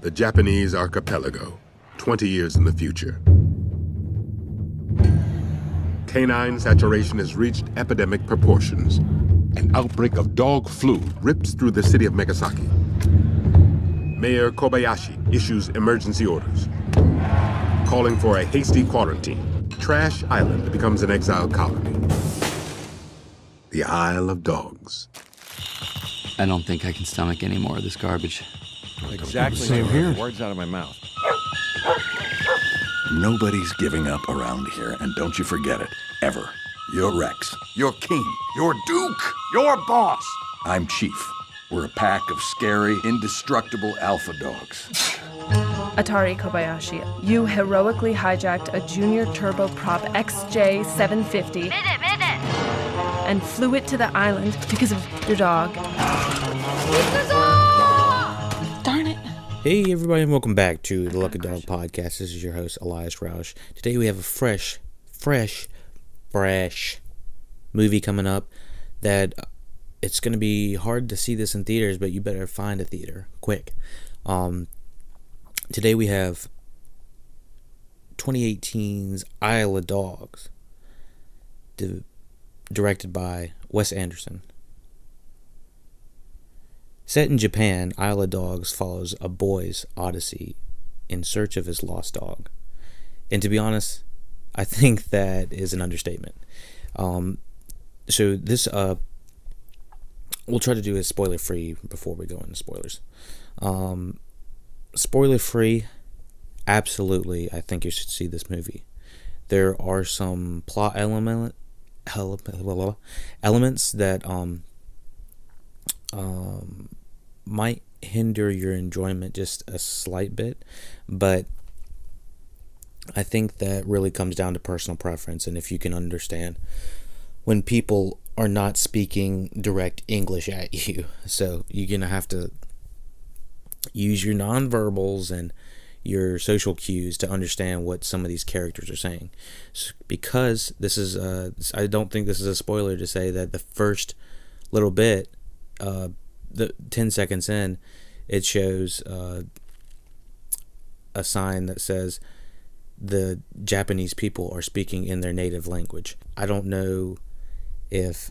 the Japanese archipelago, 20 years in the future. Canine saturation has reached epidemic proportions. An outbreak of dog flu rips through the city of Megasaki. Mayor Kobayashi issues emergency orders, calling for a hasty quarantine. Trash Island becomes an exile colony. The Isle of Dogs. I don't think I can stomach any more of this garbage. Exactly. Same here. Words out of my mouth. Nobody's giving up around here, and don't you forget it, ever. You're Rex. You're King. You're Duke. You're Boss. I'm Chief. We're a pack of scary, indestructible alpha dogs. Atari Kobayashi, you heroically hijacked a junior turboprop XJ750 and flew it to the island because of your dog. Darn it. Hey everybody, and welcome back to the LuckyDog podcast. This is your host, Elias Rauch. Today we have a fresh movie coming up that it's going to be hard to see this in theaters, but you better find a theater quick. Today we have 2018's Isle of Dogs, directed by Wes Anderson. Set in Japan, Isle of Dogs follows a boy's odyssey in search of his lost dog. And to be honest, I think that is an understatement. So this, we'll try to do it spoiler-free before we go into spoilers. Spoiler-free, absolutely, I think you should see this movie. There are some plot elements that might hinder your enjoyment just a slight bit, but I think that really comes down to personal preference, and if you can understand when people are not speaking direct English at you. So you're going to have to use your nonverbals and your social cues to understand what some of these characters are saying. Because this is, I don't think this is a spoiler to say that the first little bit, the 10 seconds in, it shows a sign that says the Japanese people are speaking in their native language. I don't know if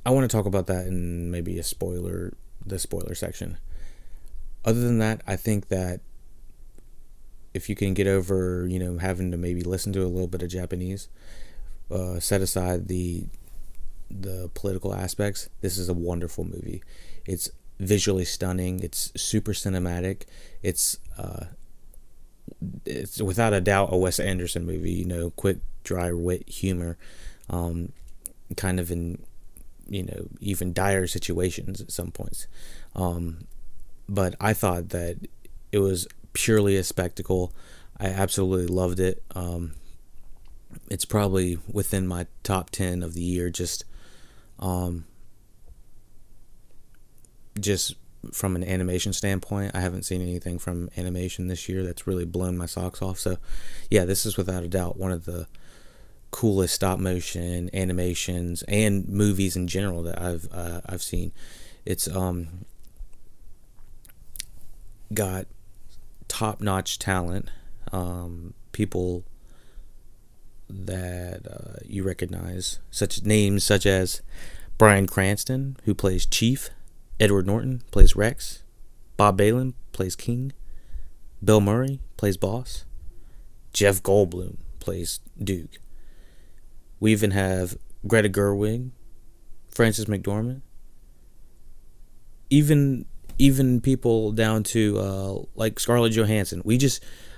I want to talk about that in maybe the spoiler section. Other than that, I think that if you can get over, having to maybe listen to a little bit of Japanese, set aside the political aspects, this is a wonderful movie. It's visually stunning. It's super cinematic. It's without a doubt a Wes Anderson movie. Quick, dry wit humor, kind of in even dire situations at some points. But I thought that it was purely a spectacle. I absolutely loved it. It's probably within my top 10 of the year, just from an animation standpoint. I haven't seen anything from animation this year that's really blown my socks off. So yeah, this is without a doubt one of the coolest stop motion animations and movies in general that I've seen. It's got top-notch talent, people that you recognize, names such as Bryan Cranston, who plays Chief, Edward Norton plays Rex, Bob Balaban plays King, Bill Murray plays Boss, Jeff Goldblum plays Duke. We even have Greta Gerwig, Frances McDormand, even people down to like Scarlett Johansson.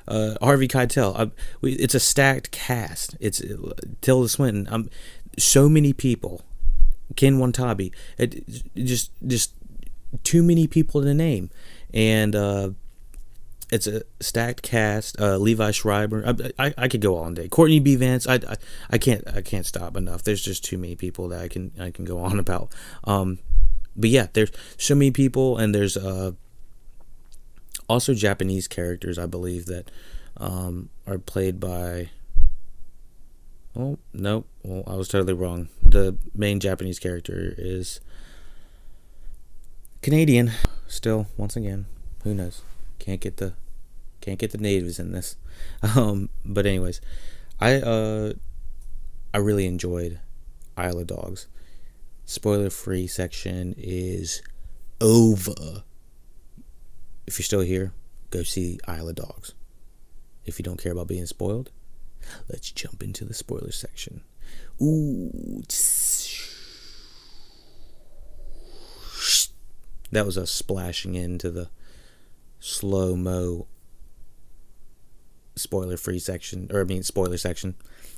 Harvey Keitel. It's a stacked cast. It's Tilda Swinton. So many people. Ken Watanabe. Just too many people to name, and it's a stacked cast. Levi Schreiber. I could go all day. Courtney B. Vance. I can't stop enough. There's just too many people that I can go on about. But yeah, there's so many people, and there's also Japanese characters, I believe, that are played by... Oh, no. Well, I was totally wrong. The main Japanese character is Canadian. Still, once again, who knows? Can't get the natives in this. But anyways, I really enjoyed Isle of Dogs. Spoiler free section is over. If you're still here, go see Isle of Dogs. If you don't care about being spoiled, let's jump into the spoiler section. Ooh. That was us splashing into the slow-mo spoiler section. I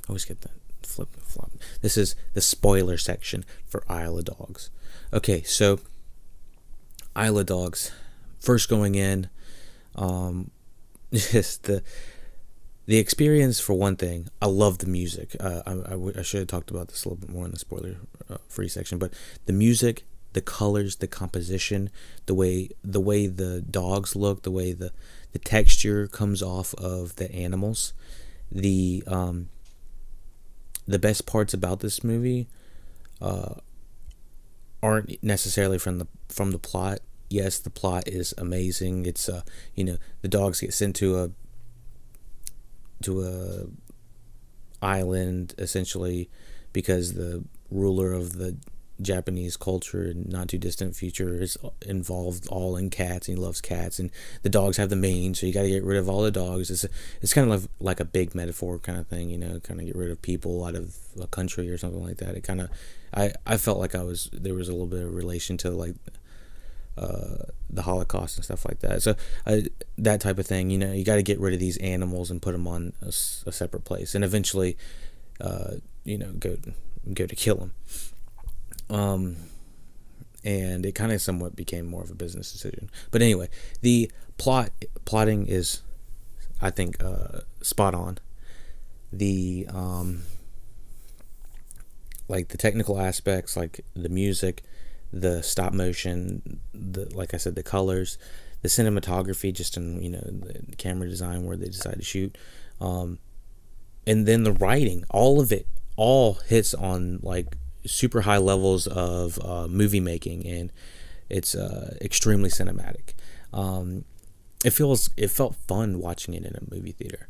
always get that flip-flop. This is the spoiler section for Isle of Dogs. Okay, so Isle of Dogs. First going in, just the experience for one thing. I love the music. I should have talked about this a little bit more in the spoiler free section, but the music, the colors, the composition, the way the dogs look, the way the texture comes off of the animals, the best parts about this movie aren't necessarily from the plot. Yes, the plot is amazing. It's the dogs get sent to a island essentially because the ruler of the Japanese culture and not too distant future is involved all in cats, and he loves cats, and the dogs have the mange, so you got to get rid of all the dogs. It's kind of like a big metaphor kind of thing, kind of get rid of people out of a country or something like that. It kind of I felt like there was a little bit of relation to like the Holocaust and stuff like that. So that type of thing, you got to get rid of these animals and put them on a separate place, and eventually go to kill them. And it kind of somewhat became more of a business decision. But anyway, the plotting is, I think, spot on. The like the technical aspects, like the music, the stop motion, like I said, the colors, the cinematography, just in the camera design where they decide to shoot, and then the writing, all of it, all hits on like super high levels of movie making, and it's extremely cinematic. It felt fun watching it in a movie theater.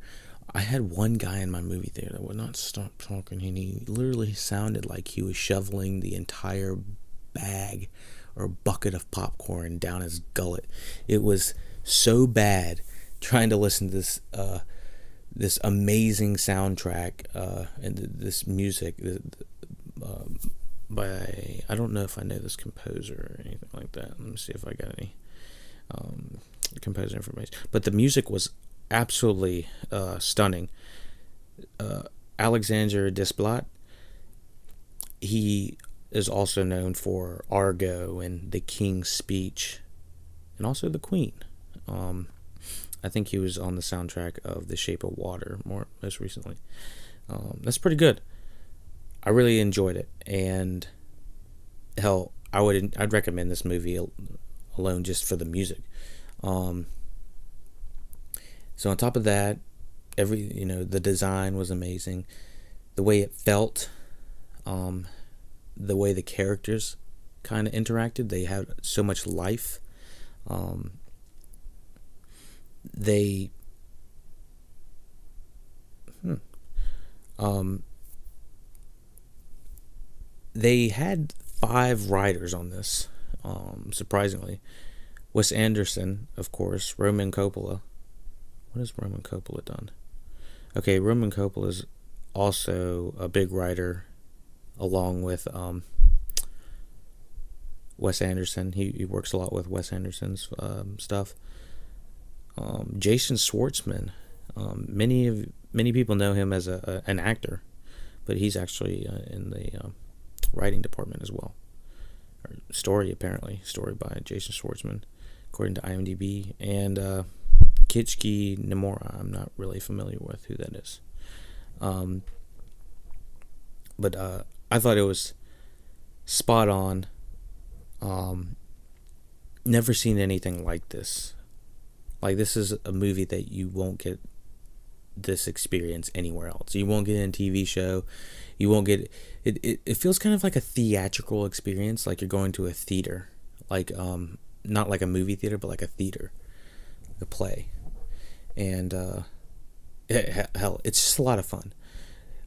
I had one guy in my movie theater that would not stop talking, and he literally sounded like he was shoveling the entire bag or bucket of popcorn down his gullet. It was so bad trying to listen to this amazing soundtrack and this music by, I don't know if I know this composer or anything like that. Let me see if I got any composer information. But the music was absolutely stunning. Alexander Desplat, he is also known for Argo and The King's Speech, and also The Queen. I think he was on the soundtrack of The Shape of Water most recently. That's pretty good. I really enjoyed it, and hell, I'd recommend this movie alone just for the music. So on top of that, the design was amazing, the way it felt, the way the characters kind of interacted. They had so much life. They had 5 writers on this, surprisingly. Wes Anderson, of course, Roman Coppola. What has Roman Coppola done? Okay, Roman Coppola is also a big writer, along with Wes Anderson. He works a lot with Wes Anderson's stuff. Jason Schwartzman. Many people know him as an actor, but he's actually in the writing department as well. Or story by Jason Schwartzman, according to IMDb. And Kichiki Nomura, I'm not really familiar with who that is. But I thought it was spot on. Never seen anything like this. Like, this is a movie that you won't get this experience anywhere else. You won't get it in a TV show. You won't get it. It feels kind of like a theatrical experience, like you're going to a theater. Like not like a movie theater, but like a theater, a play. And hell, it's just a lot of fun.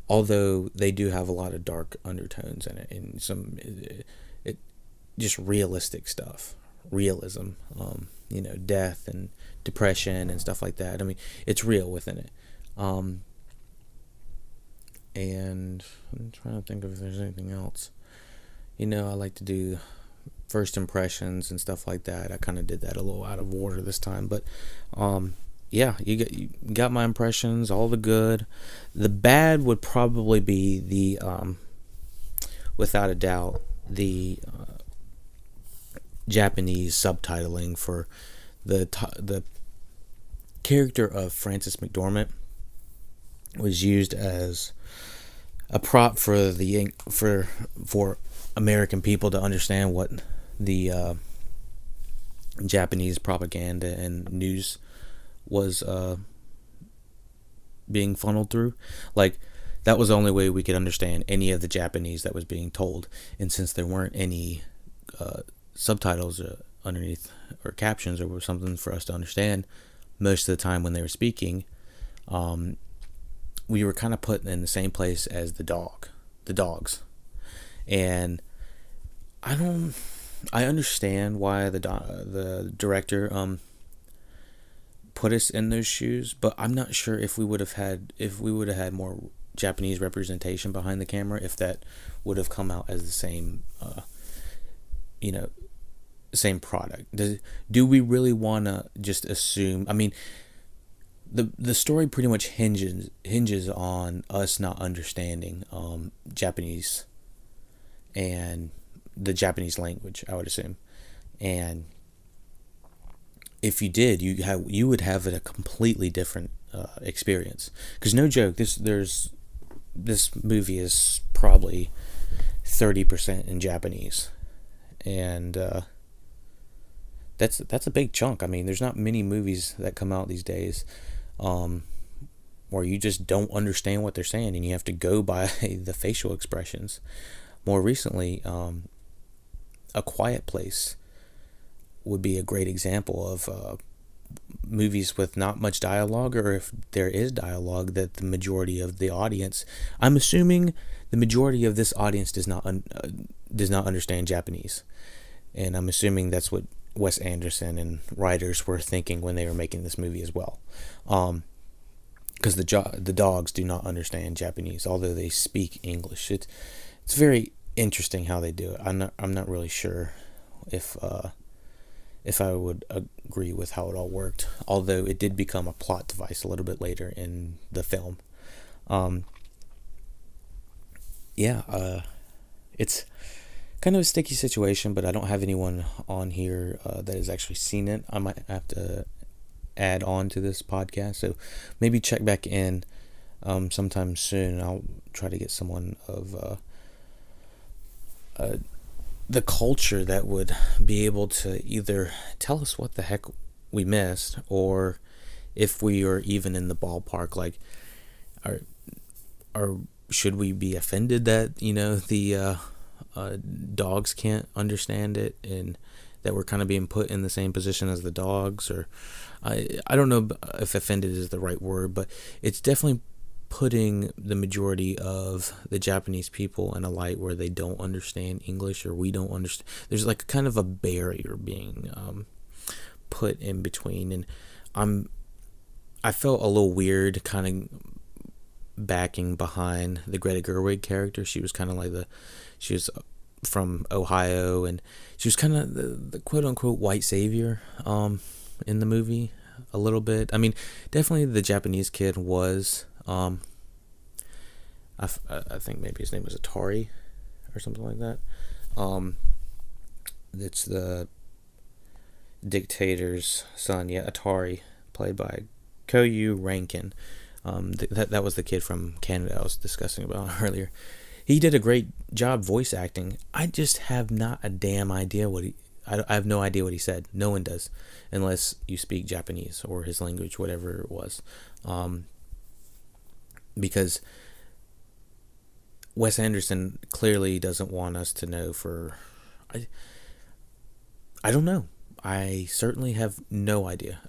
Although they do have a lot of dark undertones in it, and some it just realistic stuff, realism, death and depression and stuff like that. I mean, it's real within it. And I'm trying to think if there's anything else. I like to do first impressions and stuff like that. I kind of did that a little out of order this time, but yeah, you got my impressions, all the good. The bad would probably be the without a doubt, the Japanese subtitling for the character of Frances McDormand was used as a prop for American people to understand what the Japanese propaganda and news was being funneled through. Like, that was the only way we could understand any of the Japanese that was being told. And since there weren't any subtitles underneath or captions or something for us to understand most of the time when they were speaking, we were kind of put in the same place as the dogs. And I understand why the director put us in those shoes, but I'm not sure if we would have had more Japanese representation behind the camera, if that would have come out as the same same product. Do we really want to just assume? I mean, the story pretty much hinges on us not understanding Japanese and the Japanese language, I would assume. And if you did, you would have a completely different experience. Because no joke, this movie is probably 30% in Japanese, and that's a big chunk. I mean, there's not many movies that come out these days where you just don't understand what they're saying and you have to go by the facial expressions. More recently, A Quiet Place would be a great example of movies with not much dialogue, or if there is dialogue, that the majority of the audience, I'm assuming the majority of this audience does not understand Japanese, and I'm assuming that's what Wes Anderson and writers were thinking when they were making this movie as well, because the dogs do not understand Japanese, although they speak English. It's very interesting how they do it. I'm not really sure if I would agree with how it all worked, although it did become a plot device a little bit later in the film. It's kind of a sticky situation, but I don't have anyone on here that has actually seen it. I might have to add on to this podcast, so maybe check back in sometime soon. I'll try to get someone of the culture that would be able to either tell us what the heck we missed, or if we are even in the ballpark. Like, should we be offended that the dogs can't understand it, and that we're kind of being put in the same position as the dogs? Or I don't know if offended is the right word, but it's definitely putting the majority of the Japanese people in a light where they don't understand English, or we don't understand. There's like kind of a barrier being put in between, and I felt a little weird kind of backing behind the Greta Gerwig character. She was kind of like she was from Ohio, and she was kind of the quote unquote white savior in the movie a little bit. I mean, definitely the Japanese kid was. I think maybe his name was Atari or something like that. It's the dictator's son, Atari, played by Koyu Rankin. That was the kid from Canada I was discussing about earlier. He did a great job voice acting. I just have not a damn idea I have no idea what he said. No one does, unless you speak Japanese or his language, whatever it was. Because Wes Anderson clearly doesn't want us to know I don't know. I certainly have no idea.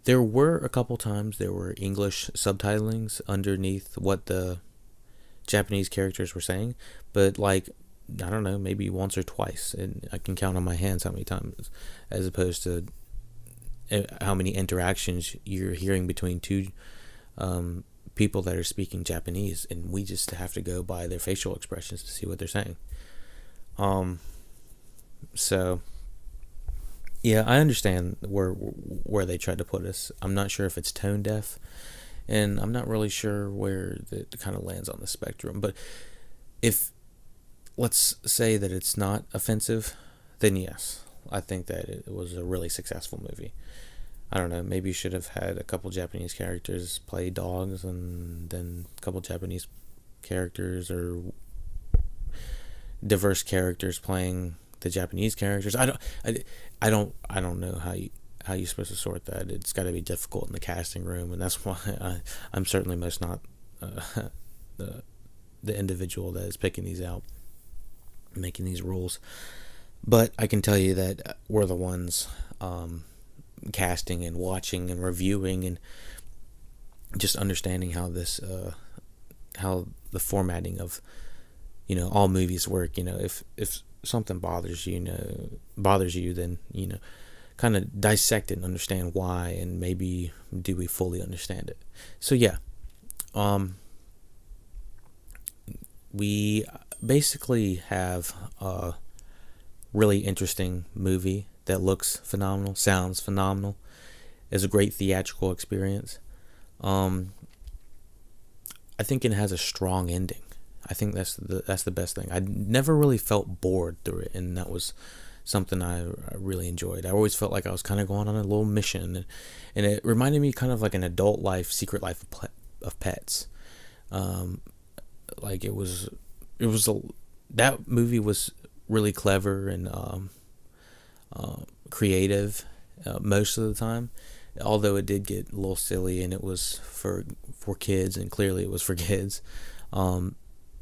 There were a couple times there were English subtitlings underneath what the Japanese characters were saying, but like, I don't know, maybe once or twice, and I can count on my hands how many times, as opposed to how many interactions you're hearing between two people that are speaking Japanese, and we just have to go by their facial expressions to see what they're saying. So yeah, I understand where they tried to put us. I'm not sure if it's tone deaf, and I'm not really sure where it kind of lands on the spectrum. But if, let's say that it's not offensive, then yes, I think that it was a really successful movie. I don't know, maybe you should have had a couple Japanese characters play dogs, and then a couple Japanese characters or diverse characters playing the Japanese characters. I don't know how you're supposed to sort that. It's got to be difficult in the casting room, and that's why I'm certainly most not the individual that is picking these out, making these rules. But I can tell you that we're the ones casting and watching and reviewing and just understanding how this how the formatting of all movies work. If something bothers you, then kind of dissect it and understand why, and maybe do we fully understand it. So yeah, we basically have a really interesting movie that looks phenomenal, sounds phenomenal, is a great theatrical experience. I think it has a strong ending. I think that's the best thing. I never really felt bored through it, and that was something I really enjoyed. I always felt like I was kind of going on a little mission, and it reminded me kind of like an adult life, Secret Life of Pets. Like that movie was really clever and creative most of the time, although it did get a little silly, and it was for kids, and clearly it was for kids.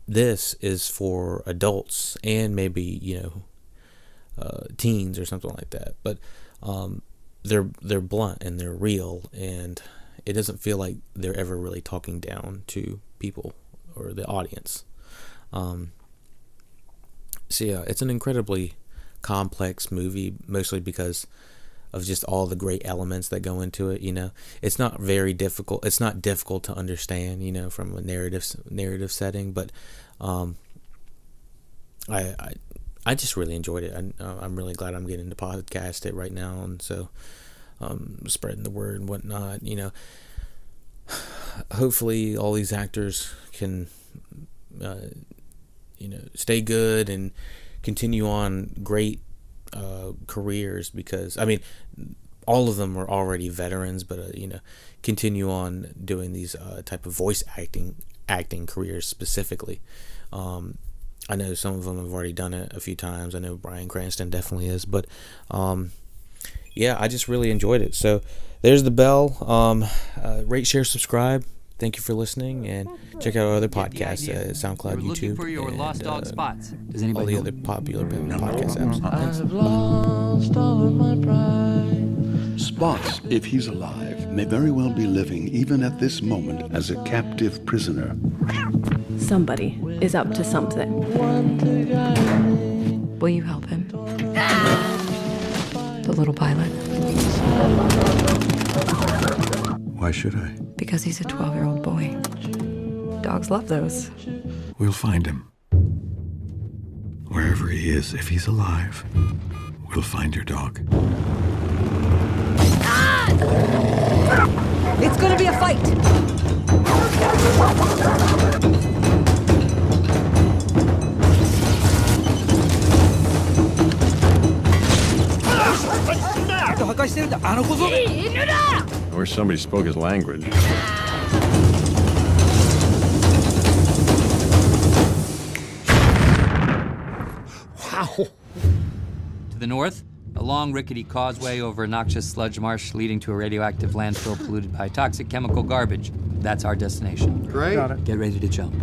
This is for adults and maybe teens or something like that, but they're blunt and they're real, and it doesn't feel like they're ever really talking down to people or the audience. So yeah, it's an incredibly complex movie, mostly because of just all the great elements that go into it. It's not very difficult. It's not difficult to understand, from a narrative setting. But I just really enjoyed it. I'm really glad I'm getting to podcast it right now, and so spreading the word and whatnot. Hopefully all these actors can stay good and continue on great careers, because all of them are already veterans, but continue on doing these type of voice acting careers specifically. I know some of them have already done it a few times. I know Bryan Cranston definitely is, but yeah, I just really enjoyed it. So there's the bell. Rate, share, subscribe. Thank you for listening, and check out our other podcasts at SoundCloud, YouTube, for your and lost dog spots. Does all anybody the other popular podcast apps. Thanks. I've lost all of my pride. Spots, if he's alive, may very well be living even at this moment as a captive prisoner. Somebody is up to something. Will you help him? The little pilot. Why should I? Because he's a 12-year-old boy. Dogs love those. We'll find him. Wherever he is, if he's alive, we'll find your dog. It's gonna be a fight! I wish somebody spoke his language. Wow. To the north, a long rickety causeway over a noxious sludge marsh leading to a radioactive landfill polluted by toxic chemical garbage. That's our destination. Great. Get ready to jump.